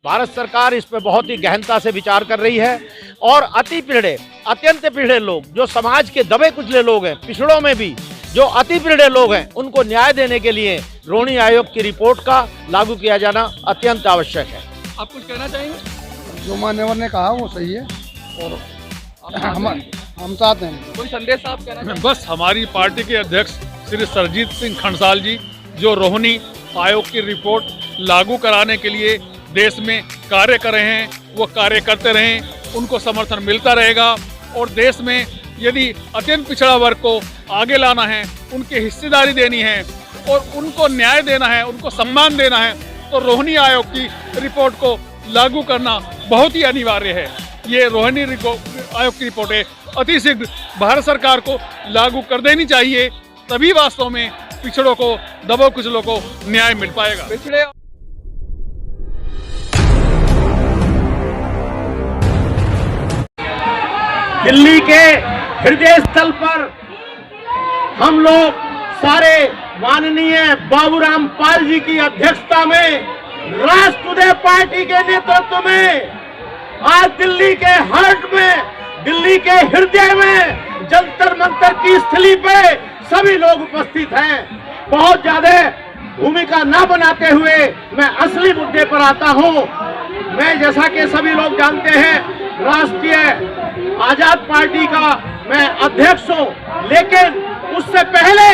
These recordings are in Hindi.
भारत सरकार इस पर बहुत ही गहनता से विचार कर रही है और अत्यंत पिछड़े लोग, जो समाज के दबे कुचले लोग हैं, पिछड़ों में भी जो अति पिछड़े लोग हैं, उनको न्याय देने के लिए रोहिणी आयोग की रिपोर्ट का लागू किया जाना अत्यंत आवश्यक है। आप कुछ कहना चाहेंगे? जो मान्यवर ने कहा वो सही है और हम साथ हैं। कोई संदेश आप कहना चाहेंगे? बस हमारी पार्टी के अध्यक्ष श्री सरजीत सिंह खंडसाल जी जो रोहिणी आयोग की रिपोर्ट लागू कराने के लिए देश में कार्य कर रहे हैं, वो कार्य करते रहें, उनको समर्थन मिलता रहेगा। और देश में यदि अत्यंत पिछड़ा वर्ग को आगे लाना है, उनकी हिस्सेदारी देनी है और उनको न्याय देना है, उनको सम्मान देना है, तो रोहिणी आयोग की रिपोर्ट को लागू करना बहुत ही अनिवार्य है। ये रोहिणी आयोग की रिपोर्टें अतिशीघ्र भारत सरकार को लागू कर देनी चाहिए, तभी वास्तव में पिछड़ों को, दबों कुचलों को न्याय मिल पाएगा। पिछड़े दिल्ली के हृदय स्थल पर हम लोग सारे माननीय बाबूराम पाल जी की अध्यक्षता में राष्ट्रवादी पार्टी के नेतृत्व में आज दिल्ली के हार्ट में, दिल्ली के हृदय में जंतर मंतर की स्थली पे सभी लोग उपस्थित हैं। बहुत ज्यादा भूमिका न बनाते हुए मैं असली मुद्दे पर आता हूं। मैं, जैसा कि सभी लोग जानते हैं, राष्ट्रीय आजाद पार्टी का मैं अध्यक्ष हूं, लेकिन उससे पहले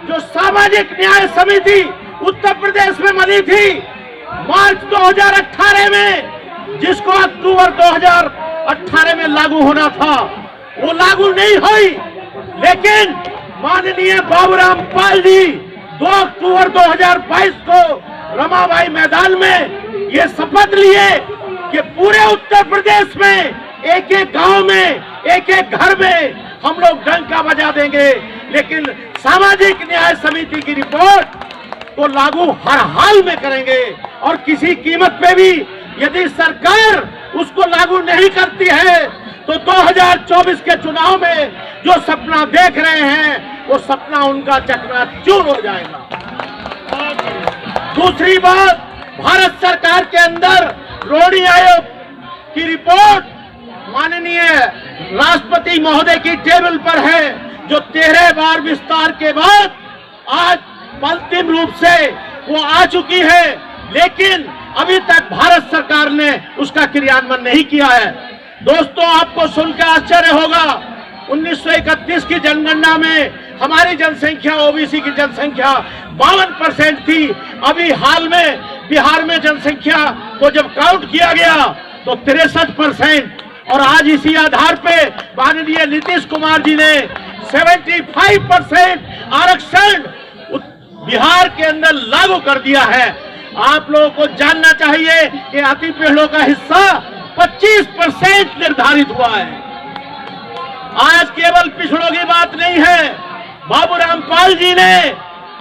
जो सामाजिक न्याय समिति उत्तर प्रदेश में बनी थी मार्च 2018 में, जिसको अक्टूबर 2018 में लागू होना था, वो लागू नहीं हुई। लेकिन माननीय बाबूराम पाल जी 2 अक्टूबर 2022 को रमाबाई मैदान में ये शपथ लिए कि पूरे उत्तर प्रदेश में एक एक गांव में, एक एक घर में हम लोग डंका बजा देंगे, लेकिन सामाजिक न्याय समिति की रिपोर्ट को लागू हर हाल में करेंगे और किसी कीमत पे भी यदि सरकार उसको लागू नहीं करती है तो 2024 के चुनाव में जो सपना देख रहे हैं वो सपना उनका चकनाचूर हो जाएगा। दूसरी बात, भारत सरकार के अंदर रोहिणी आयोग की रिपोर्ट माननीय राष्ट्रपति महोदय की टेबल पर है, जो 13 बार विस्तार के बाद आज अंतिम रूप से वो आ चुकी है, लेकिन अभी तक भारत सरकार ने उसका क्रियान्वयन नहीं किया है। दोस्तों, आपको सुनकर आश्चर्य होगा, 1931 की जनगणना में हमारी जनसंख्या, ओबीसी की जनसंख्या 52% थी। अभी हाल में बिहार में जनसंख्या को जब काउंट किया गया तो 63%, और आज इसी आधार पे माननीय नीतीश कुमार जी ने 75% आरक्षण बिहार के अंदर लागू कर दिया है। आप लोगों को जानना चाहिए कि अति पिछड़ों का हिस्सा 25% निर्धारित हुआ है। आज केवल पिछड़ों की बात नहीं है, बाबूराम पाल जी ने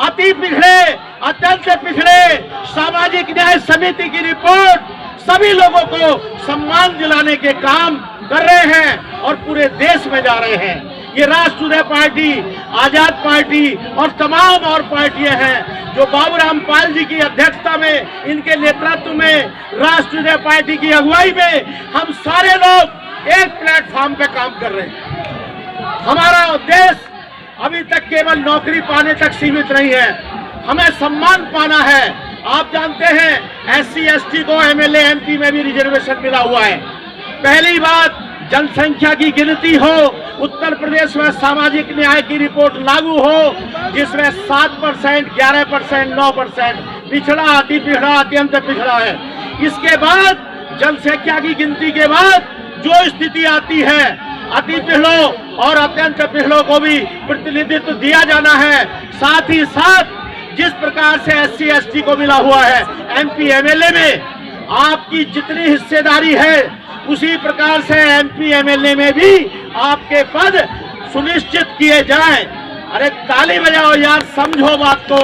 अति पिछड़े, अत्यंत पिछड़े सामाजिक न्याय समिति की रिपोर्ट सभी लोगों को सम्मान दिलाने के काम कर रहे हैं और पूरे देश में जा रहे हैं। ये राष्ट्रवादी पार्टी, आजाद पार्टी और तमाम और पार्टियां हैं जो बाबूराम पाल जी की अध्यक्षता में, इनके नेतृत्व में, राष्ट्रवादी पार्टी की अगुवाई में हम सारे लोग एक प्लेटफॉर्म पे काम कर रहे हैं। हमारा उद्देश्य अभी तक केवल नौकरी पाने तक सीमित नहीं है, हमें सम्मान पाना है। आप जानते हैं SC ST को MLA MP में भी रिजर्वेशन मिला हुआ है। पहली बात, जनसंख्या की गिनती हो, उत्तर प्रदेश में सामाजिक न्याय की रिपोर्ट लागू हो, जिसमें 7%, 11%, 9% पिछड़ा, अति पिछड़ा, अत्यंत पिछड़ा है। इसके बाद जनसंख्या की गिनती के बाद जो स्थिति आती है, अति पिछड़ों और अत्यंत पिछड़ों को भी प्रतिनिधित्व दिया जाना है। साथ ही साथ जिस प्रकार से SC ST को मिला हुआ है MP MLA में, आपकी जितनी हिस्सेदारी है उसी प्रकार से MP MLA में भी आपके पद सुनिश्चित किए जाएं। अरे ताली बजाओ यार, समझो बात को।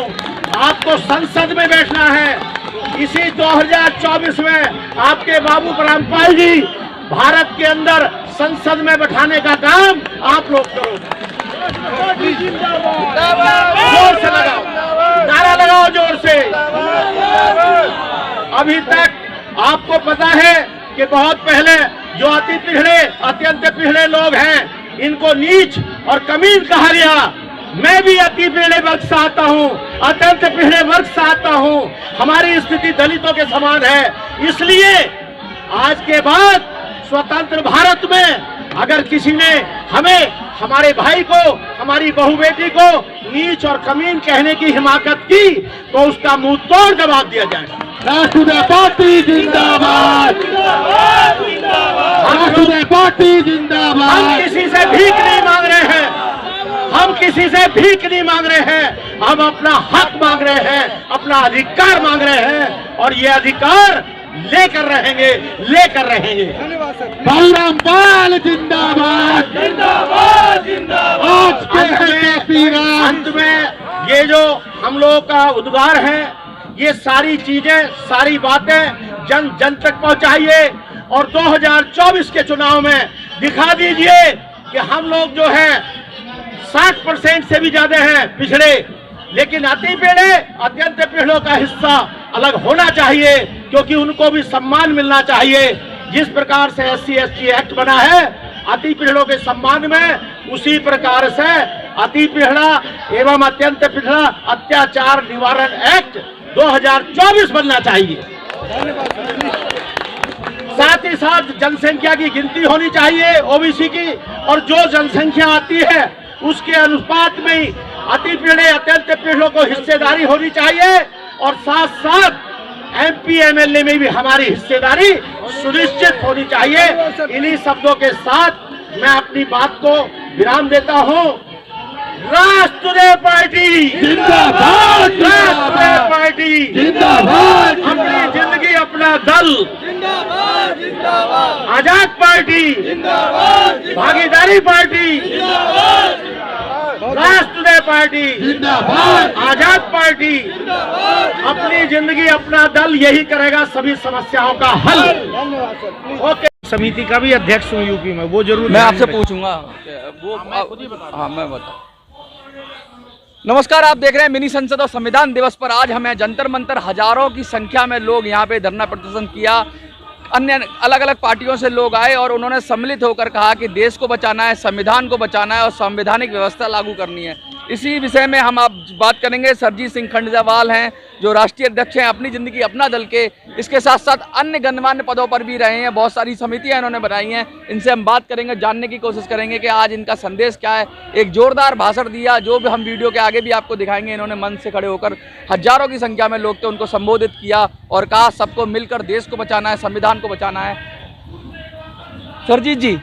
आपको संसद में बैठना है। इसी 2024 में आपके बाबूराम पाल जी भारत के अंदर संसद में बैठाने का काम आप लोग करो। जोर से लगाओ, नारा लगाओ जोर से। अभी तक आपको पता है कि बहुत पहले जो अत्यंत पिछड़े लोग हैं, इनको नीच और कमीन कहा गया। मैं भी अति पिछड़े वर्ग से आता हूँ, अत्यंत पिछड़े वर्ग से आता हूँ। हमारी स्थिति दलितों के समान है। इसलिए आज के बाद स्वतंत्र भारत में अगर किसी ने हमें, हमारे भाई को, हमारी बहू बेटी को नीच और कमीन कहने की हिमाकत की, तो उसका मुंह तोड़ जवाब दिया जाएगा। राष्ट्रीय पार्टी जिंदाबाद, राष्ट्रीय पार्टी जिंदाबाद। हम किसी से भीख नहीं मांग रहे हैं, हम किसी से भीख नहीं मांग रहे हैं, हम अपना हक मांग रहे हैं, अपना अधिकार मांग रहे हैं, और ये अधिकार लेकर रहेंगे, लेकर रहेंगे। भाई रामपाल जिंदाबाद, जिंदाबाद, जिंदाबाद। अंत में ये जो हम लोगों का उद्गार है, ये सारी चीजें, सारी बातें जन जन तक पहुंचाइए, और 2024 के चुनाव में दिखा दीजिए कि हम लोग जो है 60% से भी ज्यादा हैं पिछड़े, लेकिन अति पिछड़े, अत्यंत पिछड़ों का हिस्सा अलग होना चाहिए, क्योंकि उनको भी सम्मान मिलना चाहिए। जिस प्रकार से SC/ST एक्ट बना है अति पिछड़ों के सम्मान में, उसी प्रकार से अति पिछड़ा एवं अत्यंत पिछड़ा अत्याचार निवारण एक्ट 2024 बनना चाहिए। साथ ही साथ जनसंख्या की गिनती होनी चाहिए OBC की, और जो जनसंख्या आती है उसके अनुपात में ही अति पिछड़े, अत्यंत पिछड़ों को हिस्सेदारी होनी चाहिए, और साथ साथ MP MLA में भी हमारी हिस्सेदारी सुनिश्चित होनी चाहिए। इन्हीं शब्दों के साथ मैं अपनी बात को विराम देता हूं। राष्ट्रीय पार्टी जिंदाबाद, राष्ट्रीय पार्टी जिंदाबाद, अपनी जिंदगी अपना दल, जिंदाबाद, जिंदाबाद। आजाद पार्टी जिंदाबाद, भागीदारी पार्टी, जिंदाबाद, राष्ट्रीय पार्टी जिंदाबाद, आजाद पार्टी अपनी जिंदगी अपना दल, यही करेगा सभी समस्याओं का हल। ओके, समिति का भी अध्यक्ष हूँ यूपी में, वो जरूर मैं आपसे पूछूंगा वो हाँ मैं बता। नमस्कार, आप देख रहे हैं मिनी संसद और संविधान दिवस पर आज हमें जंतर मंतर हजारों की संख्या में लोग यहाँ पे धरना प्रदर्शन किया। अन्य अलग अलग पार्टियों से लोग आए और उन्होंने सम्मिलित होकर कहा कि देश को बचाना है, संविधान को बचाना है और संवैधानिक व्यवस्था लागू करनी है। इसी विषय में हम आप बात करेंगे। सरजीत सिंह खंडसेवाल हैं जो राष्ट्रीय अध्यक्ष हैं अपनी जिंदगी अपना दल के, इसके साथ साथ अन्य गणमान्य पदों पर भी रहे हैं, बहुत सारी समितियां इन्होंने बनाई हैं। इनसे हम बात करेंगे, जानने की कोशिश करेंगे कि आज इनका संदेश क्या है। एक जोरदार भाषण दिया जो भी हम वीडियो के आगे भी आपको दिखाएंगे। इन्होंने मंच से खड़े होकर हजारों की संख्या में लोग थे उनको संबोधित किया और कहा सबको मिलकर देश को बचाना है, संविधान को बचाना है। सरजीत जी,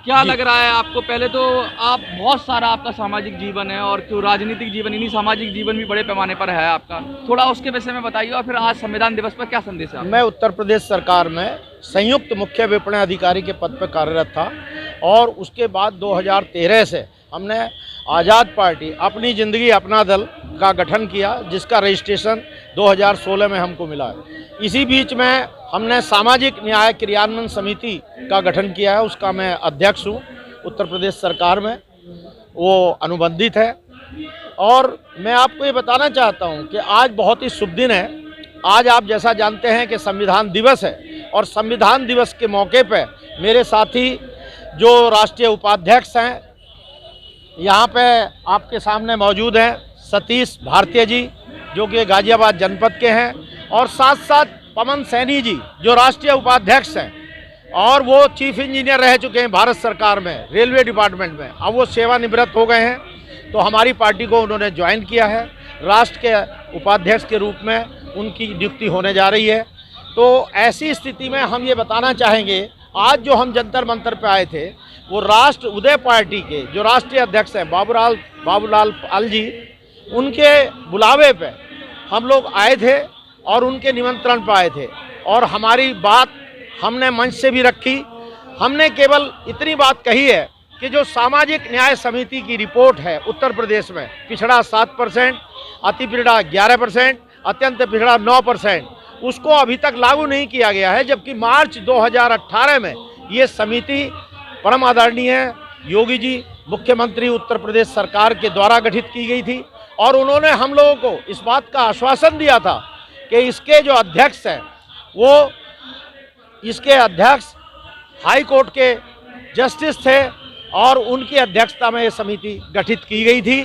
क्या लग रहा है आपको? पहले तो आप बहुत सारा आपका सामाजिक जीवन है और क्यों राजनीतिक जीवन, इन्हीं सामाजिक जीवन भी बड़े पैमाने पर है आपका, थोड़ा उसके विषय में बताइए। और फिर आज संविधान दिवस पर क्या संदेश है? मैं उत्तर प्रदेश सरकार में संयुक्त मुख्य विपणन अधिकारी के पद पर कार्यरत था, और उसके बाद 2013 से हमने आज़ाद पार्टी अपनी ज़िंदगी अपना दल का गठन किया, जिसका रजिस्ट्रेशन 2016 में हमको मिला है। इसी बीच में हमने सामाजिक न्याय क्रियान्वयन समिति का गठन किया है, उसका मैं अध्यक्ष हूँ उत्तर प्रदेश सरकार में, वो अनुबंधित है। और मैं आपको ये बताना चाहता हूँ कि आज बहुत ही शुभ दिन है। आज आप जैसा जानते हैं कि संविधान दिवस है, और संविधान दिवस के मौके पे मेरे साथी जो राष्ट्रीय उपाध्यक्ष हैं यहाँ पे आपके सामने मौजूद हैं, सतीश भारतीय जी जो कि गाजियाबाद जनपद के हैं, और साथ साथ पवन सैनी जी जो राष्ट्रीय उपाध्यक्ष हैं, और वो चीफ इंजीनियर रह चुके हैं भारत सरकार में रेलवे डिपार्टमेंट में, अब वो सेवानिवृत्त हो गए हैं। तो हमारी पार्टी को उन्होंने ज्वाइन किया है, राष्ट्र के उपाध्यक्ष के रूप में उनकी नियुक्ति होने जा रही है। तो ऐसी स्थिति में हम ये बताना चाहेंगे, आज जो हम जंतर मंतर पे आए थे वो राष्ट्र उदय पार्टी के जो राष्ट्रीय अध्यक्ष हैं बाबूलाल पाल जी, उनके बुलावे पे हम लोग आए थे और उनके निमंत्रण पर आए थे, और हमारी बात हमने मंच से भी रखी। हमने केवल इतनी बात कही है कि जो सामाजिक न्याय समिति की रिपोर्ट है उत्तर प्रदेश में, पिछड़ा 7%, अति पिछड़ा 11%, अत्यंत पिछड़ा 9%, उसको अभी तक लागू नहीं किया गया है। जबकि मार्च 2018 में ये समिति परम आदरणीय योगी जी मुख्यमंत्री उत्तर प्रदेश सरकार के द्वारा गठित की गई थी, और उन्होंने हम लोगों को इस बात का आश्वासन दिया था कि इसके जो अध्यक्ष हैं वो इसके अध्यक्ष हाई कोर्ट के जस्टिस थे और उनकी अध्यक्षता में ये समिति गठित की गई थी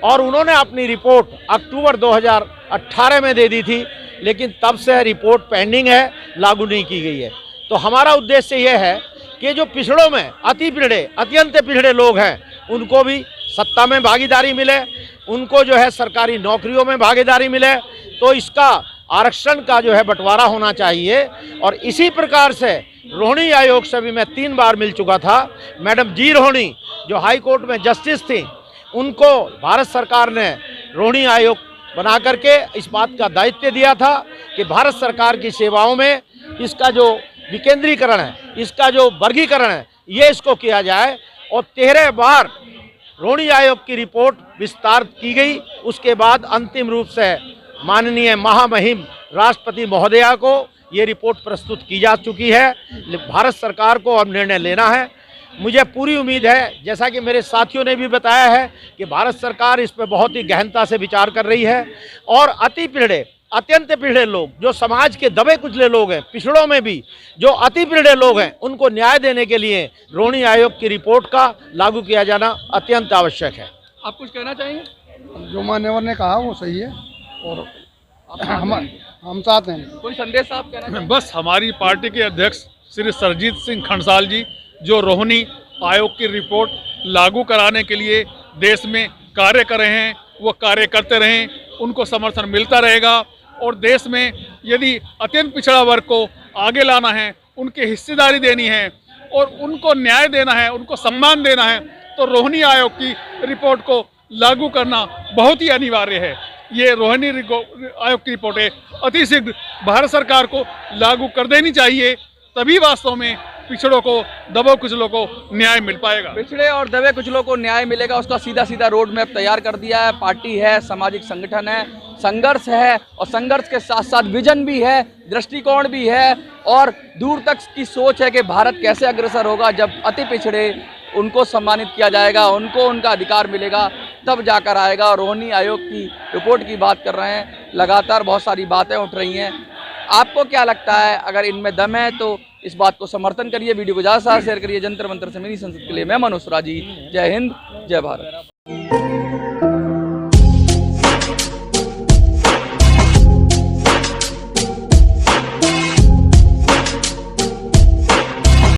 और उन्होंने अपनी रिपोर्ट अक्टूबर 2018 में दे दी थी, लेकिन तब से रिपोर्ट पेंडिंग है, लागू नहीं की गई है। तो हमारा उद्देश्य यह है कि जो पिछड़ों में अत्यंत पिछड़े लोग हैं उनको भी सत्ता में भागीदारी मिले, उनको जो है सरकारी नौकरियों में भागीदारी मिले, तो इसका आरक्षण का जो है बंटवारा होना चाहिए। और इसी प्रकार से रोहिणी आयोग से भी मैं 3 बार मिल चुका था। मैडम जी रोहिणी जो हाई कोर्ट में जस्टिस थी, उनको भारत सरकार ने रोहिणी आयोग बना करके इस बात का दायित्व दिया था कि भारत सरकार की सेवाओं में इसका जो विकेंद्रीकरण है, इसका जो वर्गीकरण है, ये इसको किया जाए। और 13 बार रोहिणी आयोग की रिपोर्ट विस्तार की गई। उसके बाद अंतिम रूप से माननीय महामहिम राष्ट्रपति महोदया को ये रिपोर्ट प्रस्तुत की जा चुकी है। भारत सरकार को अब निर्णय लेना है। मुझे पूरी उम्मीद है, जैसा कि मेरे साथियों ने भी बताया है, कि भारत सरकार इस पर बहुत ही गहनता से विचार कर रही है और अत्यंत पिछड़े लोग, जो समाज के दबे कुचले लोग हैं, पिछड़ों में भी जो अति पिछड़े लोग हैं, उनको न्याय देने के लिए रोहिणी आयोग की रिपोर्ट का लागू किया जाना अत्यंत आवश्यक है। आप कुछ कहना चाहेंगे? जो मान्यवर ने कहा वो सही है और हम साथ हैं। कोई संदेश आप कहना चाहेंगे? बस हमारी पार्टी के अध्यक्ष श्री सरजीत सिंह खंडसाल जी जो रोहिणी आयोग की रिपोर्ट लागू कराने के लिए देश में कार्य कर रहे हैं, वो कार्य करते रहें, उनको समर्थन मिलता रहेगा। और देश में यदि अत्यंत पिछड़ा वर्ग को आगे लाना है, उनकी हिस्सेदारी देनी है और उनको न्याय देना है, उनको सम्मान देना है, तो रोहिणी आयोग की रिपोर्ट को लागू करना बहुत ही अनिवार्य है। ये रोहिणी आयोग की रिपोर्टें अतिशीघ्र भारत सरकार को लागू कर देनी चाहिए, तभी वास्तव में पिछड़ों को, दबे कुचलों को न्याय मिल पाएगा। पिछड़े और दबे कुचलों को न्याय मिलेगा, उसका सीधा रोड मैप तैयार कर दिया है। पार्टी है, सामाजिक संगठन है, संघर्ष है और संघर्ष के साथ साथ विजन भी है, दृष्टिकोण भी है और दूर तक की सोच है कि भारत कैसे अग्रसर होगा। जब अति पिछड़े उनको सम्मानित किया जाएगा, उनको उनका अधिकार मिलेगा, तब जाकर आएगा। रोहिणी आयोग की रिपोर्ट की बात कर रहे हैं, लगातार बहुत सारी बातें उठ रही हैं। आपको क्या लगता है? अगर इनमें दम है तो इस बात को समर्थन करिए, वीडियो को ज़्यादा से ज़्यादा शेयर करिए। जंतर मंतर से मेरी संसद के लिए मैं मनोज राजी। जय हिंद, जय भारत।